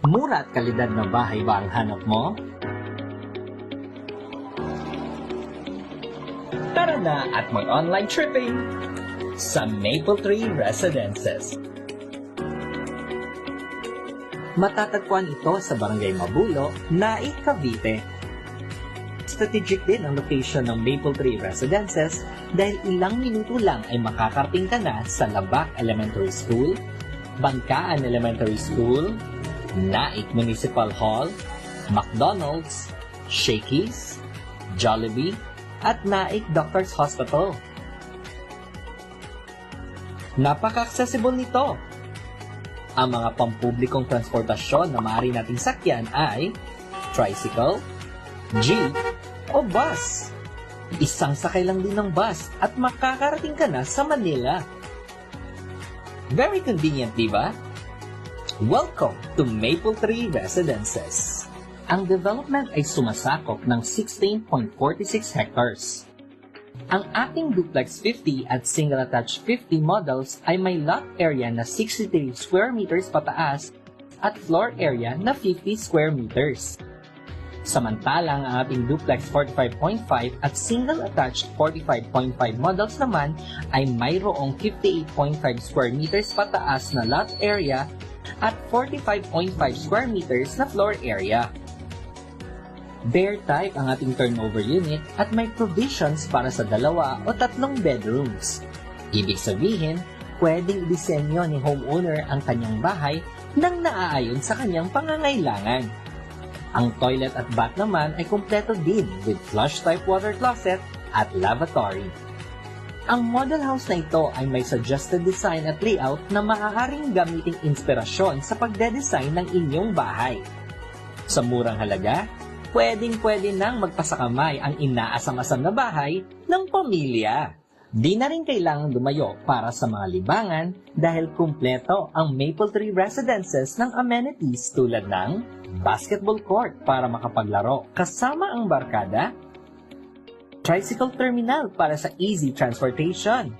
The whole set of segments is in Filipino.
Mura at kalidad na bahay ba ang hanap mo? Tara na at mag-online tripping sa Mapletree Residences. Matatagpuan ito sa Barangay Mabulo, Naik, Cavite. Strategic din ang location ng Mapletree Residences dahil ilang minuto lang ay makakarating ka na sa Labac Elementary School, Bangkaan Elementary School, Naik Municipal Hall, McDonald's, Shakey's, Jollibee, at Naik Doctors Hospital. Napaka-accessible nito. Ang mga pampublikong transportasyon na maaari nating sakyan ay tricycle, jeep, o bus. Isang sakay lang din ng bus at makakarating ka na sa Manila. Very convenient, di ba? Welcome to Mapletree Residences. Ang development ay sumasakop ng 16.46 hectares. Ang ating duplex 50 at single attached 50 models ay may lot area na 63 square meters pataas at floor area na 50 square meters. Samantalang ang ating duplex 45.5 at single attached 45.5 models naman ay mayroong 58.5 square meters pataas na lot area at 45.5 square meters na floor area. Bare type ang ating turnover unit at may provisions para sa 2 o 3 bedrooms. Ibig sabihin, pwedeng i-disenyo ni homeowner ang kanyang bahay nang naaayon sa kanyang pangangailangan. Ang toilet at bath naman ay kumpleto din with flush type water closet at lavatory. Ang model house na ito ay may suggested design at layout na maaaring gamiting inspirasyon sa pagde-design ng inyong bahay. Sa murang halaga, pwedeng-pwede nang magpasakamay ang inaasam-asam na bahay ng pamilya. Di na rin kailangang lumayo para sa mga libangan dahil kumpleto ang Mapletree Residences ng amenities tulad ng basketball court para makapaglaro kasama ang barkada, tricycle terminal para sa easy transportation,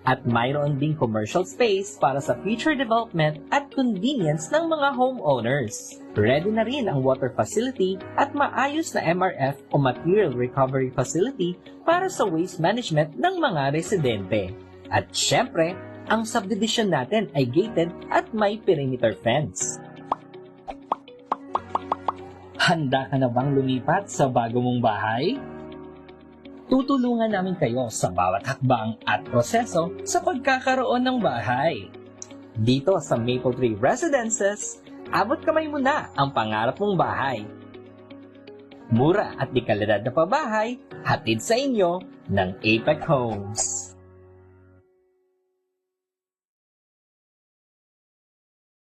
at mayroon ding commercial space para sa future development at convenience ng mga homeowners. Ready na rin ang water facility at maayos na MRF o material recovery facility para sa waste management ng mga residente. At syempre, ang subdivision natin ay gated at may perimeter fence. Handa ka na bang lumipat sa bago mong bahay? Tutulungan namin kayo sa bawat hakbang at proseso sa pagkakaroon ng bahay. Dito sa Mapletree Residences, abot kamay mo na ang pangarap mong bahay. Mura at di kalidad na pabahay, hatid sa inyo ng Apex Homes.